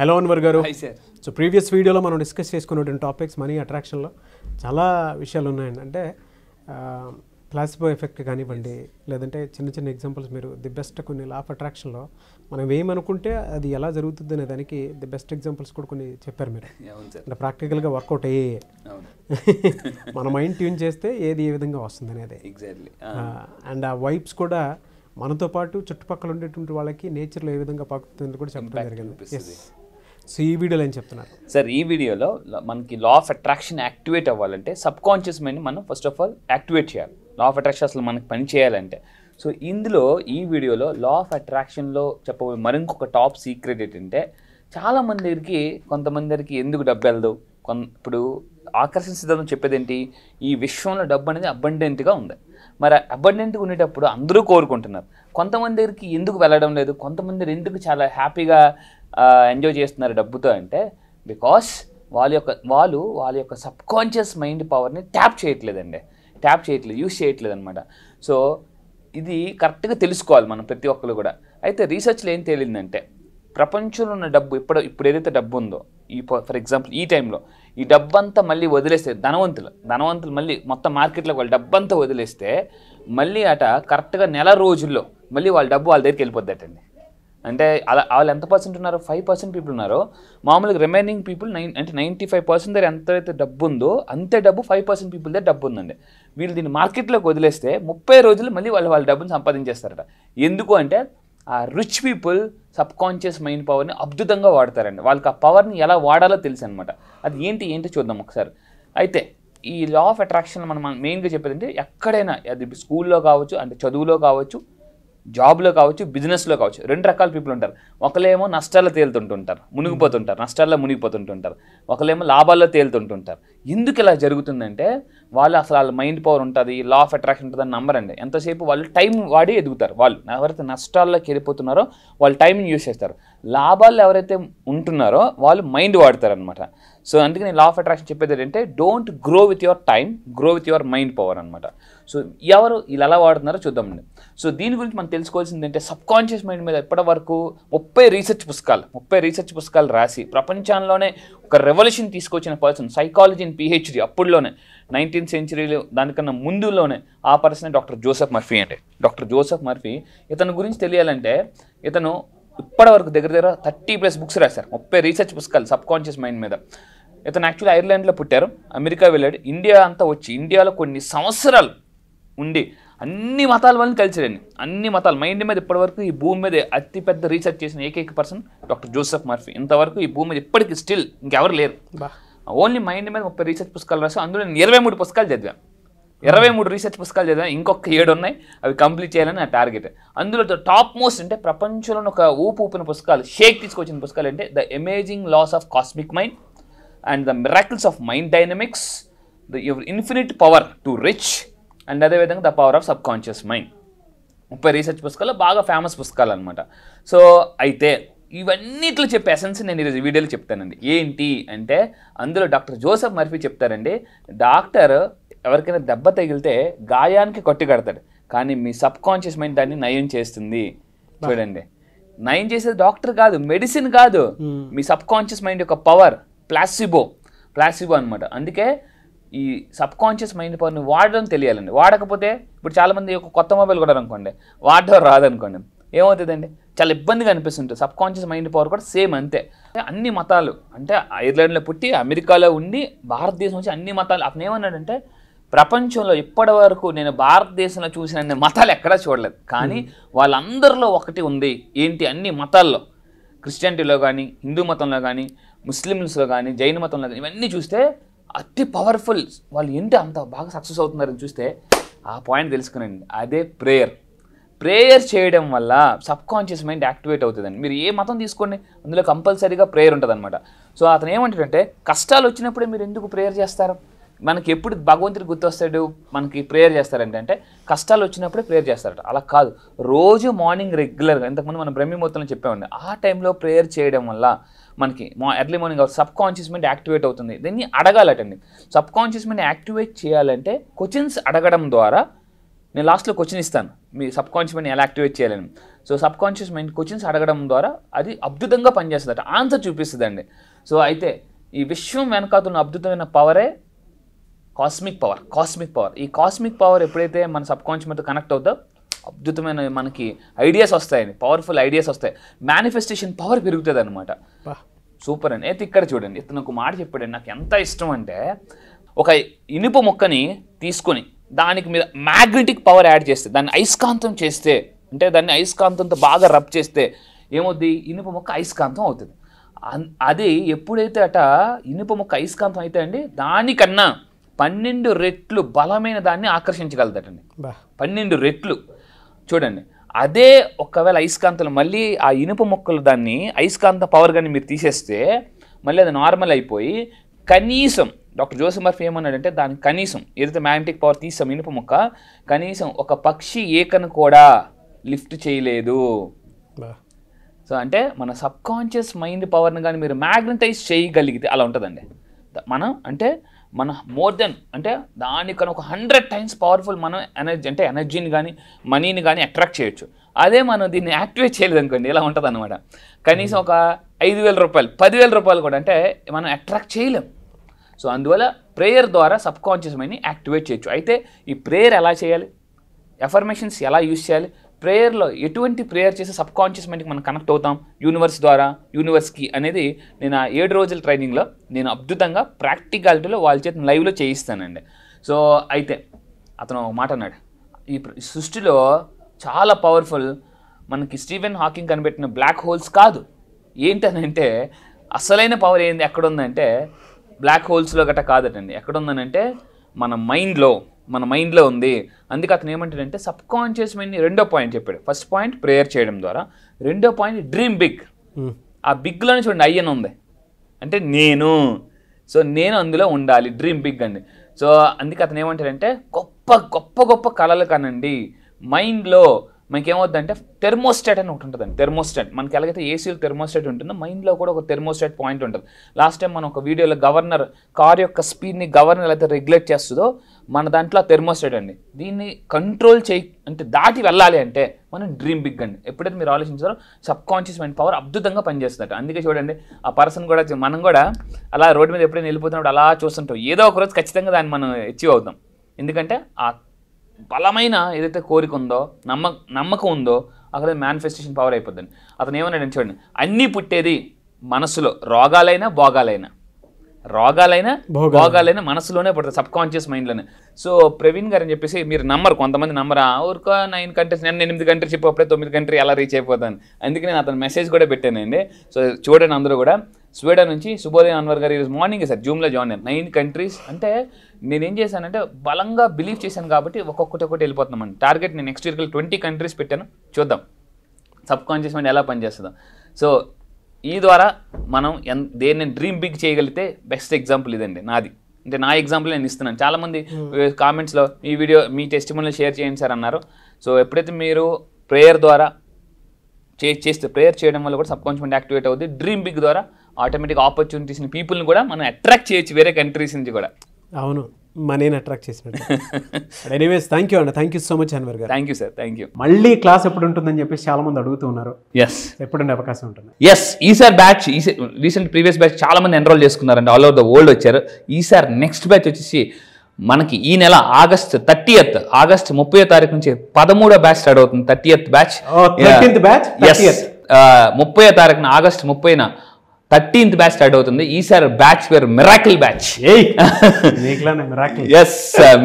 Hello Anwar గారు. Hi sir. So previous వీడియోలో మనం డిస్కస్ చేసుకున్నటువంటి టాపిక్స్ మనీ అట్రాక్షన్లో చాలా విషయాలు ఉన్నాయండి. అంటే ప్లాసిబో ఎఫెక్ట్ కానివ్వండి, లేదంటే చిన్న చిన్న ఎగ్జాంపుల్స్ మీరు ది బెస్ట్ కొన్ని లా ఆఫ్ అట్రాక్షన్లో మనం ఏమనుకుంటే అది ఎలా జరుగుతుంది అనే దానికి ది బెస్ట్ ఎగ్జాంపుల్స్ కూడా కొన్ని చెప్పారు మీరు. అంటే ప్రాక్టికల్గా వర్కౌట్ అయ్యే మన మైండ్ ట్యూన్ చేస్తే ఏది ఏ విధంగా వస్తుంది అనేది. ఎగ్జాక్ట్లీ. అండ్ ఆ వైబ్స్ కూడా మనతో పాటు చుట్టుపక్కల ఉండేటువంటి వాళ్ళకి నేచర్లో ఏ విధంగా పాకుతుంది కూడా చెప్పడం జరిగింది. సో ఈ వీడియోలో ఏం చెప్తున్నారు సార్? ఈ వీడియోలో మనకి లా ఆఫ్ అట్రాక్షన్ యాక్టివేట్ అవ్వాలంటే సబ్ కాన్షియస్ మైండ్ మనం ఫస్ట్ ఆఫ్ ఆల్ యాక్టివేట్ చేయాలి. లా ఆఫ్ అట్రాక్షన్ అసలు మనకి పని చేయాలంటే. సో ఇందులో ఈ వీడియోలో లా ఆఫ్ అట్రాక్షన్లో చెప్పబోయే మరింకొక టాప్ సీక్రెట్ ఏంటంటే, చాలామంది దగ్గరికి కొంతమంది దగ్గరికి ఎందుకు డబ్బు వెళ్ళదు. ఇప్పుడు ఆకర్షణ సిద్ధాంతం చెప్పేది ఏంటి? ఈ విశ్వంలో డబ్బు అనేది అబండెంట్గా ఉంది. మరి అబండెంట్గా ఉండేటప్పుడు అందరూ కోరుకుంటున్నారు. కొంతమంది దగ్గరికి ఎందుకు వెళ్ళడం లేదు, కొంతమంది ఎందుకు చాలా హ్యాపీగా ఎంజాయ్ చేస్తున్నారు డబ్బుతో అంటే, బికాస్ వాళ్ళ యొక్క సబ్ కాన్షియస్ మైండ్ పవర్ని ట్యాప్ చేయట్లేదండి. యూస్ చేయట్లేదు అనమాట. సో ఇది కరెక్ట్గా తెలుసుకోవాలి మనం ప్రతి ఒక్కరు కూడా. అయితే రీసెర్చ్లో ఏం తేలిందంటే, ప్రపంచంలో ఉన్న డబ్బు ఇప్పుడు ఏదైతే డబ్బు ఉందో, ఫర్ ఎగ్జాంపుల్ ఈ టైంలో ఈ డబ్బంతా మళ్ళీ వదిలేస్తే ధనవంతులు మళ్ళీ మొత్తం మార్కెట్లో వాళ్ళ డబ్బంతా వదిలేస్తే మళ్ళీ కరెక్ట్గా నెల రోజుల్లో మళ్ళీ వాళ్ళ డబ్బు వాళ్ళ దగ్గరికి వెళ్ళిపోద్దటండి. అంటే వాళ్ళు ఎంత పర్సెంట్ ఉన్నారో 5% పీపుల్ ఉన్నారో, మామూలుగా రిమైనింగ్ పీపుల్ అంటే 95% దగ్గర ఎంతైతే డబ్బు ఉందో అంతే డబ్బు 5% పీపుల్ దగ్గర డబ్బు ఉందండి. వీళ్ళు దీన్ని మార్కెట్లోకి వదిలేస్తే 30 రోజులు మళ్ళీ వాళ్ళ డబ్బుని సంపాదించేస్తారట. ఎందుకు అంటే ఆ rich people sub conscious mind పవర్ని అద్భుతంగా వాడతారండి. వాళ్ళకి ఆ పవర్ని ఎలా వాడాలో తెలుసు అనమాట. అది ఏంటి చూద్దాం ఒకసారి. అయితే ఈ లా ఆఫ్ అట్రాక్షన్ మనం మెయిన్గా చెప్పేది అంటే, ఎక్కడైనా అది స్కూల్లో కావచ్చు, అంటే చదువులో కావచ్చు, జాబ్లో కావచ్చు, బిజినెస్లో కావచ్చు, 2 రకాల పీపుల్ ఉంటారు. ఒకళ్ళేమో నష్టాల్లో తేలుతుంటుంటారు, నష్టాల్లో మునిగిపోతుంటారు. ఒకళ్ళేమో లాభాల్లో తేలుతుంటుంటారు. ఎందుకు ఇలా జరుగుతుందంటే, వాళ్ళ మైండ్ పవర్ ఉంటుంది, లా ఆఫ్ అట్రాక్షన్ ఉంటుందని నమ్మరండి. ఎంతసేపు వాళ్ళు టైం వాడి ఎదుగుతారు. వాళ్ళు ఎవరైతే నష్టాల్లోకి వెళ్ళిపోతున్నారో వాళ్ళు టైంని యూజ్ చేస్తారు. లాభాల్లో ఎవరైతే ఉంటున్నారో వాళ్ళు మైండ్ వాడతారు అనమాట. సో అందుకే నేను లా ఆఫ్ అట్రాక్షన్ చెప్పేది ఏంటంటే, don't grow with your time, grow with your mind power అనమాట. సో ఎవరు ఇలా ఎలా వాడుతున్నారో చూద్దామండి. సో దీని గురించి మనం తెలుసుకోవాల్సింది ఏంటంటే, సబ్ కాన్షియస్ మైండ్ మీద ఇప్పటి వరకు 30 రీసెర్చ్ పుస్తకాలు రాసి ప్రపంచంలోనే ఒక రెవల్యూషన్ తీసుకొచ్చిన person, psychology in PhD అప్పుడులోనే 19th సెంచరీలో దానికన్నా ముందులోనే ఆ పర్సన్ డాక్టర్ జోసెఫ్ మర్ఫీ అండి. డాక్టర్ జోసెఫ్ మర్ఫీ, ఇతని గురించి తెలియాలంటే ఇతను ఇప్పటివరకు దగ్గర 30+ బుక్స్ రాశారు. 30 రీసెర్చ్ పుస్తకాలు సబ్ కాన్షియస్ మైండ్ మీద. ఇతను యాక్చువల్లీ ఐర్లాండ్లో పుట్టారు, అమెరికా వెళ్ళాడు, ఇండియా అంతా వచ్చి ఇండియాలో కొన్ని సంవత్సరాలు ఉండి అన్ని మతాల వాళ్ళని కలిసాడండి. అన్ని మతాలు మైండ్ మీద ఇప్పటివరకు ఈ భూమి మీద అతిపెద్ద రీసెర్చ్ చేసిన ఏకైక పర్సన్ డాక్టర్ జోసెఫ్ మర్ఫీ. ఇంతవరకు ఈ భూమి మీద ఇప్పటికీ స్టిల్ ఇంకెవరు లేరు. ఓన్లీ మైండ్ మీద 30 రీసెర్చ్ పుస్తకాలు రాసి అందులో నేను 23 పుస్తకాలు చదివాను. 23 రీసెర్చ్ పుస్తకాలు చదివాను. ఇంకొక 7 ఉన్నాయి, అవి కంప్లీట్ చేయాలని నా టార్గెట్. అందులో టాప్ మోస్ట్ అంటే ప్రపంచంలో ఒక ఊపిన పుస్తకాలు, షేక్ తీసుకొచ్చిన పుస్తకాలు అంటే the amazing laws of cosmic mind and the miracles of mind dynamics, the your infinite power to rich and అదేవిధంగా the power of subconscious mind. 30 research పుస్తకాలు బాగా ఫేమస్ పుస్తకాలు అనమాట. సో అయితే ఇవన్నిట్లో చెప్పే ఎసెన్స్ నేను ఈరోజు వీడియోలో చెప్తానండి. ఏంటి అంటే, అందులో డాక్టర్ జోసెఫ్ మర్ఫీ చెప్తారండి, డాక్టర్ ఎవరికైనా దెబ్బ తగిలితే గాయానికి కట్టు కడతాడు, కానీ మీ సబ్ కాన్షియస్ మైండ్ దాన్ని నయం చేస్తుంది. చూడండి, నయం చేసేది డాక్టర్ కాదు, మెడిసిన్ కాదు, మీ సబ్ కాన్షియస్ మైండ్ యొక్క పవర్, ప్లాసిబో అనమాట. అందుకే ఈ సబ్ కాన్షియస్ మైండ్ పవర్ని వాడడం తెలియాలండి. వాడకపోతే ఇప్పుడు చాలామంది ఒక కొత్త మొబైల్ కూడా అనుకోండి, వాడడం రాదనుకోండి, ఏమవుతుందండి, చాలా ఇబ్బందిగా అనిపిస్తుంటుంది. సబ్ కాన్షియస్ మైండ్ పవర్ కూడా సేమ్ అంతే. అన్ని మతాలు అంటే ఐర్లాండ్లో పుట్టి అమెరికాలో ఉండి భారతదేశం వచ్చి అన్ని మతాలు, అతను ఏమన్నాడంటే, ప్రపంచంలో ఇప్పటి వరకు నేను భారతదేశంలో చూసిన మతాలు ఎక్కడా చూడలేదు, కానీ వాళ్ళందరిలో ఒకటి ఉంది. ఏంటి? అన్ని మతాల్లో, క్రిస్టియానిటీలో కానీ, హిందూ మతంలో కానీ, ముస్లిమ్స్లో కానీ, జైన మతంలో కానీ, ఇవన్నీ చూస్తే అతి పవర్ఫుల్. వాళ్ళు ఏంటి అంత బాగా సక్సెస్ అవుతున్నారని చూస్తే ఆ పాయింట్ తెలుసుకునండి. అదే ప్రేయర్ చేయడం వల్ల సబ్ కాన్షియస్ మైండ్ యాక్టివేట్ అవుతుందండి. మీరు ఏ మతం తీసుకోండి, అందులో కంపల్సరీగా ప్రేయర్ ఉంటుంది అనమాట. సో అతను ఏమంటాడంటే, కష్టాలు వచ్చినప్పుడే మీరు ఎందుకు ప్రేయర్ చేస్తారు? మనకి ఎప్పుడు భగవంతుడికి గుర్తొస్తాడు మనకి ప్రేయర్ చేస్తారంటే కష్టాలు వచ్చినప్పుడే ప్రేయర్ చేస్తారట. అలా కాదు, రోజు మార్నింగ్ రెగ్యులర్గా, ఇంతకుముందు మనం బ్రహ్మముహూర్తంలో చెప్పామండి, ఆ టైంలో ప్రేయర్ చేయడం వల్ల మనకి early morning sub conscious mind activate అవుతుంది. దీన్ని అడగాలటండి. సబ్ కాన్షియస్ మైండ్ యాక్టివేట్ చేయాలంటే క్వశ్చన్స్ అడగడం ద్వారా నేను లాస్ట్లో క్వశ్చన్ ఇస్తాను, మీ సబ్ కాన్షియస్ మైండ్ ఎలా యాక్టివేట్ చేయాలని. So sub conscious mind questions అడగడం ద్వారా అది అద్భుతంగా పనిచేస్తుందట, ఆన్సర్ చూపిస్తుందండి. సో అయితే ఈ విశ్వం వెనకాతున్న అద్భుతమైన పవరే కాస్మిక్ పవర్. ఈ కాస్మిక్ పవర్ ఎప్పుడైతే మన సబ్ కాన్షియస్ మైండ్తో కనెక్ట్ అవుతుందో అద్భుతమైన మనకి ఐడియాస్ వస్తాయండి, పవర్ఫుల్ ఐడియాస్ వస్తాయి, మేనిఫెస్టేషన్ పవర్ పెరుగుతుంది అనమాట. సూపర్ అండి. అయితే ఇక్కడ చూడండి, ఇతను ఒక మాట చెప్పాడండి, నాకు ఎంత ఇష్టం అంటే, ఒక ఇనుప మొక్కని తీసుకొని దానికి మీద మ్యాగ్నెటిక్ పవర్ యాడ్ చేస్తే, దాన్ని అయస్కాంతం చేస్తే, అంటే దాన్ని అయస్కాంతంతో బాగా రబ్ చేస్తే ఏమవుద్ది, ఇనుప మొక్క అయస్కాంతం అవుతుంది. అది ఎప్పుడైతే ఇనుప మొక్క అయస్కాంతం అయితే అండి, దానికన్నా 12 రెట్లు బలమైన దాన్ని ఆకర్షించగలుగుతాడండి. 12 రెట్లు. చూడండి, అదే ఒకవేళ అయస్కాంతాలు మళ్ళీ ఆ ఇనుప మొక్కలు దాన్ని అయస్కాంత పవర్ కానీ మీరు తీసేస్తే మళ్ళీ అది నార్మల్ అయిపోయి కనీసం డాక్టర్ జోసెఫ్ మర్ఫీ ఏమన్నాడంటే, దానికి కనీసం ఏదైతే మ్యాగ్నెటిక్ పవర్ తీసాం ఇనుప మొక్క, కనీసం ఒక పక్షి ఏకను కూడా లిఫ్ట్ చేయలేదు. సో అంటే మన సబ్ కాన్షియస్ మైండ్ పవర్ని కానీ మీరు మ్యాగ్నటైజ్ చేయగలిగితే అలా ఉంటుందండి. మనం అంటే మన మోర్ దెన్ అంటే దానికన్నా ఒక 100 times పవర్ఫుల్ మనం ఎనర్జీని కానీ మనీని కానీ అట్రాక్ట్ చేయొచ్చు. అదే మనం దీన్ని యాక్టివేట్ చేయలేదు అనుకోండి, ఇలా ఉంటుంది అనమాట. కనీసం ఒక 5,000 రూపాయలు 10,000 రూపాయలు కూడా అంటే మనం అట్రాక్ట్ చేయలేం. సో అందువల్ల ప్రేయర్ ద్వారా సబ్ కాన్షియస్ మైండ్ని యాక్టివేట్ చేయొచ్చు. అయితే ఈ ప్రేయర్ ఎలా చేయాలి, ఎఫర్మేషన్స్ ఎలా యూజ్ చేయాలి, ప్రేయర్లో ఎటువంటి ప్రేయర్ చేసి సబ్ కాన్షియస్ మైండ్కి మనం కనెక్ట్ అవుతాం యూనివర్స్ ద్వారా, యూనివర్స్కి అనేది నేను ఆ 7 రోజుల ట్రైనింగ్లో నేను అద్భుతంగా ప్రాక్టికాలిటీలో వాళ్ళ చేత లైవ్లో చేయిస్తానండి. సో అయితే అతను మాట అన్నాడు, ఈ సృష్టిలో చాలా పవర్ఫుల్ మనకి స్టీవెన్ హాకింగ్ కనిపెట్టిన బ్లాక్ హోల్స్ కాదు. ఏంటనంటే అసలైన పవర్ ఏంది ఎక్కడుందంటే బ్లాక్ హోల్స్లో గట్రా కాదటండి. ఎక్కడుందనంటే మన మైండ్లో ఉంది. అందుకే అతను ఏమంటాడంటే సబ్ కాన్షియస్ మైండ్ని 2వ పాయింట్ చెప్పాడు. ఫస్ట్ పాయింట్ ప్రేయర్ చేయడం ద్వారా, 2వ పాయింట్ డ్రీమ్ బిగ్. ఆ బిగ్లోనే చూడండి అయ్యన్ ఉంది అంటే నేను. సో నేను అందులో ఉండాలి, డ్రీమ్ బిగ్ అండి. సో అందుకే అతను ఏమంటాడంటే గొప్ప కళలు కానండి. మైండ్లో మనకి ఏమవుతుందంటే థెర్మోస్టాట్ అని ఒకటి ఉంటుందండి. థెర్మోస్టాట్ మనకి ఎలాగైతే ఏసీలో థెర్మోస్టాట్ ఉంటుందో మైండ్లో కూడా ఒక థెర్మోస్టాట్ పాయింట్ ఉంటుంది. లాస్ట్ టైం మనం ఒక వీడియోలో కార్ యొక్క స్పీడ్ని గవర్నర్ ఎలా అయితే రెగ్యులేట్ చేస్తుందో మన దాంట్లో థెర్మోస్టాట్ అండి. దీన్ని కంట్రోల్ అంటే దాటి వెళ్ళాలి అంటే మనం డ్రీమ్ బిగ్ అండి. ఎప్పుడైతే మీరు ఆలోచించారో సబ్ కాన్షియస్ మైండ్ పవర్ అద్భుతంగా పనిచేస్తుంది. అందుకే చూడండి ఆ పర్సన్ కూడా, మనం కూడా అలా రోడ్డు మీద ఎప్పుడైనా వెళ్ళిపోతున్నప్పుడు అలా చూస్తుంటాం, ఏదో ఒక రోజు ఖచ్చితంగా దాన్ని మనం అచీవ్ అవుతాం. ఎందుకంటే ఆ బలమైన ఏదైతే కోరిక ఉందో, నమ్మకం ఉందో అక్కడ మేనిఫెస్టేషన్ పవర్ అయిపోద్దండి. అతను ఏమన్నాడు చూడండి, అన్నీ పుట్టేది మనసులో, రోగాలైనా భోగాలైనా మనసులోనే పుడుతుంది, సబ్ కాన్షియస్ మైండ్లోనే. సో ప్రవీణ్ గారు అని చెప్పేసి మీరు నమ్మరు, కొంతమంది నమ్మరా, ఊరుకో 9 కంట్రీస్, నేను 8 కంట్రీస్ చెప్పి అప్పుడే 9 కంట్రీ ఎలా రీచ్ అయిపోతాను. అందుకే నేను అతను మెసేజ్ కూడా పెట్టానండి. సో చూడండి అందరూ కూడా, స్వీడన్ నుంచి శుభోదయం అన్వర్ గారు ఈరోజు మార్నింగ్ సార్ జూమ్లో జాయిన్ అయ్యాను. 9 కంట్రీస్ అంటే నేనేం చేశానంటే బలంగా బిలీవ్ చేశాను కాబట్టి ఒక్కొక్కటి వెళ్ళిపోతున్నామండి. టార్గెట్ నేను నెక్స్ట్ ఇయర్కి 20 కంట్రీస్ పెట్టాను. చూద్దాం సబ్ కాన్షియస్ మైండ్ ఎలా పనిచేస్తుందో. సో ఈ ద్వారా మనం దేన్ని డ్రీమ్ బిగ్ చేయగలిగితే బెస్ట్ ఎగ్జాంపుల్ ఇదండి నాది. అంటే నా ఎగ్జాంపుల్ నేను ఇస్తున్నాను. చాలామంది కామెంట్స్లో ఈ వీడియో మీ టెస్టిమోనియల్ షేర్ చేయండి సార్ అన్నారు. సో ఎప్పుడైతే మీరు ప్రేయర్ ద్వారా చేస్తే, ప్రేయర్ చేయడం వల్ల కూడా సబ్ కాన్షియస్ మైండ్ యాక్టివేట్ అవుతుంది. డ్రీమ్ బిగ్ ద్వారా ఆటోమేటిక్ ఆపర్చునిటీస్ని, పీపుల్ని కూడా మనం అట్రాక్ట్ చేయొచ్చు వేరే కంట్రీస్ నుంచి కూడా. అవును, మనీని అట్రాక్ట్ చేసినట్టు. ఎనీవేస్ థ్యాంక్ యూ అండి, thank you so much Anwar garu. Thank you sir, thank you. మళ్ళీ క్లాస్ ఎప్పుడు ఉంటుందని చెప్పేసి చాలా మంది అడుగుతూ ఉన్నారు. ఎప్పుడంటే అవకాశం ఉంటుంది? ఈసారి బ్యాచ్ రీసెంట్ ప్రీవియస్ బ్యాచ్ చాలా మంది ఎన్రోల్ చేసుకున్నారండి, ఆల్ ఓవర్ ద వరల్డ్ వచ్చారు. ఈసారి నెక్స్ట్ బ్యాచ్ వచ్చేసి మనకి ఈ నెల ఆగస్ట్ 30వ తారీఖు నుంచి 13వ బ్యాచ్ స్టార్ట్ అవుతుంది. 30th బ్యాచ్, 30వ తారీఖున ఆగస్ట్ 30న 13th బ్యాచ్ స్టార్ట్ అవుతుంది. ఈసారి బ్యాచ్ పేరు మిరాకిల్ బ్యాచ్.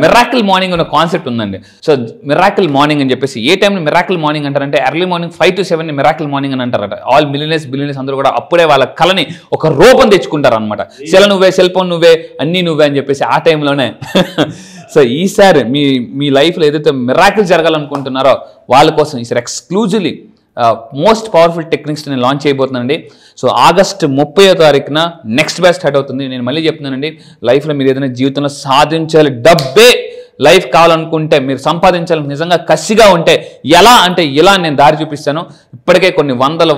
మిరాకిల్ మార్నింగ్ అనే కాన్సెప్ట్ ఉందండి. సో మిరాకిల్ మార్నింగ్ అని చెప్పేసి, ఏ టైంలో మిరాకిల్ మార్నింగ్ అంటారంటే early morning 5 to 7 miracle morning అని అంటారట. ఆల్ బిలియనర్స్ అందరూ కూడా అప్పుడే వాళ్ళ కళని ఒక రూపం తెచ్చుకుంటారు అనమాట. సెల్ ఫోన్ నువ్వే, అన్నీ నువ్వే అని చెప్పేసి ఆ టైంలోనే. సో ఈసారి మీ లైఫ్లో ఏదైతే మిరాకిల్ జరగాలనుకుంటున్నారో వాళ్ళ కోసం ఈసారి ఎక్స్క్లూజివ్లీ మోస్ట్ పవర్ఫుల్ టెక్నిక్స్ నేను లాంచ్ చేయబోతున్నానండి. సో ఆగస్ట్ 30వ తారీఖున నెక్స్ట్ బ్యాచ్ స్టార్ట్ అవుతుంది. నేను మళ్ళీ చెప్తున్నానండి, లైఫ్లో మీరు ఏదైనా జీవితంలో సాధించాలి, డబ్బే లైఫ్ కావాలనుకుంటే, మీరు సంపాదించాలని నిజంగా కసిగా ఉంటే ఎలా అంటే ఇలా నేను దారి చూపిస్తాను. ఇప్పటికే కొన్ని వందల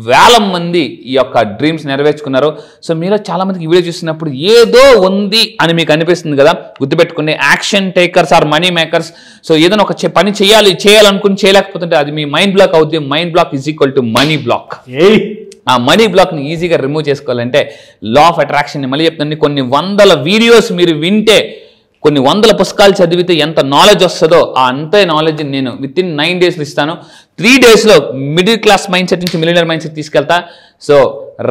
వేల మంది ఈ యొక్క డ్రీమ్స్ నెరవేర్చుకున్నారు. సో మీలో చాలా మందికి ఈ వీడియో చూసినప్పుడు ఏదో ఉంది అని మీకు అనిపిస్తుంది కదా, గుర్తుపెట్టుకోండి, action takers are money makers. So ఏదైనా ఒక పని చేయాలనుకుని చేయలేకపోతుంటే అది మీ మైండ్ బ్లాక్ అవుతుంది. Mind block is equal to money block. ఆ మనీ బ్లాక్ని ఈజీగా రిమూవ్ చేసుకోవాలంటే లా ఆఫ్ అట్రాక్షన్ని మళ్ళీ చెప్తాను, కొన్ని వందల వీడియోస్ మీరు వింటే, కొన్ని వందల పుస్తకాలు చదివితే ఎంత నాలెడ్జ్ వస్తుందో ఆ అంతే నాలెడ్జ్ నేను విత్ ఇన్ 9 daysలో ఇస్తాను. 3 daysలో మిడిల్ క్లాస్ మైండ్ సెట్ నుంచి మిలియనర్ మైండ్ సెట్ తీసుకెళ్తా. సో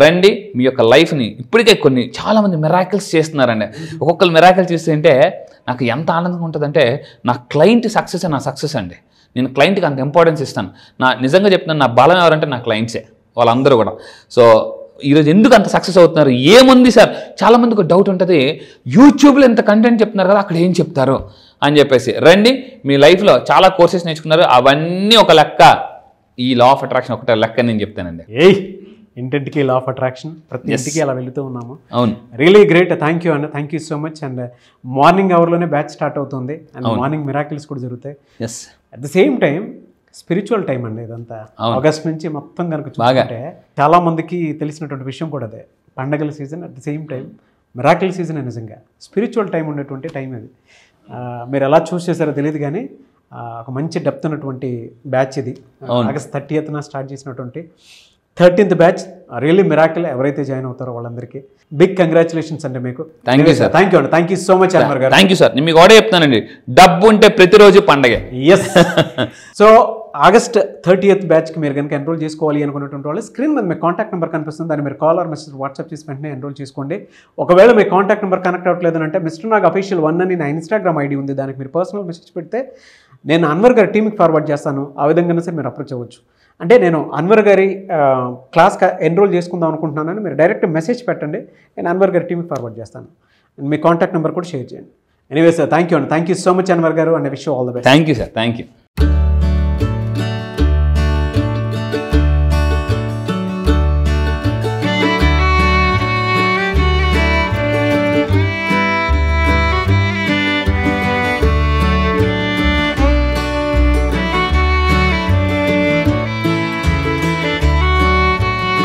రండి, మీ యొక్క లైఫ్ని ఇప్పటికే చాలామంది మిరాకిల్స్ చేస్తున్నారండి. ఒక్కొక్కరు మిరాకిల్ చేస్తుంటే నాకు ఎంత ఆనందంగా ఉంటుందంటే, నా క్లయింట్ సక్సెస్ నా సక్సెస్ అండి. నేను క్లయింట్కి అంత ఇంపార్టెన్స్ ఇస్తాను. నిజంగా చెప్తున్నాను, నా బలం ఎవరంటే నా క్లయింట్సే, వాళ్ళందరూ కూడా. సో ఈరోజు ఎందుకు అంత సక్సెస్ అవుతున్నారు? ఏముంది సార్, చాలామందికి డౌట్ ఉంటుంది, యూట్యూబ్లో ఎంత కంటెంట్ చెప్తున్నారు కదా, అక్కడ ఏం చెప్తారు అని చెప్పేసి. రండి, మీ లైఫ్లో చాలా కోర్సెస్ నేర్చుకున్నారు, అవన్నీ ఒక లెక్క, ఈ లా ఆఫ్ అట్రాక్షన్ ఒకటే లెక్క నేను చెప్తానండి. ఇంటింటికి లా ఆఫ్ అట్రాక్షన్, ప్రతి ఇంటికి అలా వెళుతూ ఉన్నాము. అవును, రియలీ గ్రేట్. థ్యాంక్ యూ అన్న, thank you so much. And morning అవర్లోనే బ్యాచ్ స్టార్ట్ అవుతుంది అండ్ మార్నింగ్ మిరాకిల్స్ కూడా జరుగుతాయి. At the same time spiritual time అండి ఇదంతా. ఆగస్ట్ నుంచి మొత్తం కనుక చూసుకుంటే చాలా మందికి తెలిసినటువంటి విషయం కూడా అదే, పండగల season at the same time miracle season. నిజంగా స్పిరిచువల్ టైం ఉండేటువంటి టైం అది. మీరు ఎలా చూస్ చేశారో తెలియదు కానీ ఒక మంచి డెప్త్ ఉన్నటువంటి బ్యాచ్ ఇది. ఆగస్ట్ 30th స్టార్ట్ చేసినటువంటి 13th బ్యాచ్. Really miracle. ఎవరైతే జాయిన్ అవుతారో వాళ్ళందరికీ బిగ్ కంగ్రాచులేషన్స్ అండి మీకు. Thank you sir. Thank you అండి, thank you so much Anwar garu. Thank you sir. నేను మీకు కూడా చెప్తానండి, డబ్బు ఉంటే ప్రతిరోజు పండగే. ఎస్. సో ఆగస్ట్ 30th బ్యాచ్కి మీరు కనుక ఎన్రోల్ చేసుకోవాలి అనుకున్నటువంటి వాళ్ళు స్క్రీన్ మీద మీ కాంటాక్ట్ నెంబర్ కనిపిస్తుంది, దాన్ని మీరు కాల్ ఆర్ మెసేజ్ వాట్సాప్ చేసి వెంటనే ఎన్రోల్ చేసుకోండి. ఒకవేళ మీ కాంటాక్ట్ నెంబర్ కనెక్ట్ అవ్వట్లేదు అంటే మిస్టర్ నాగ్ అఫీషియల్ 1 అని నా ఇన్స్టాగ్రామ్ ఐడి ఉంది, దానికి మీరు పర్సనల్ మెసేజ్ పెడితే నేను అన్వర్ గారి టీమ్కి ఫార్వర్డ్ చేస్తాను. ఆ విధంగానే సరే మీరు అప్రోచ్ అవ్వచ్చు. అంటే నేను అన్వర్ గారి క్లాస్ ఎన్రోల్ చేసుకుందాం అనుకుంటున్నానని మీరు డైరెక్ట్ మెసేజ్ పెట్టండి, నేను అన్వర్ గారి టీమ్కి ఫార్వర్డ్ చేస్తాను. మీ కాంటాక్ట్ నెంబర్ కూడా షేర్ చేయండి. ఎనీవే సార్, థ్యాంక్ యూ అండి, thank you so much Anwar garu, and wish you all the best. Thank you sir. Thank you.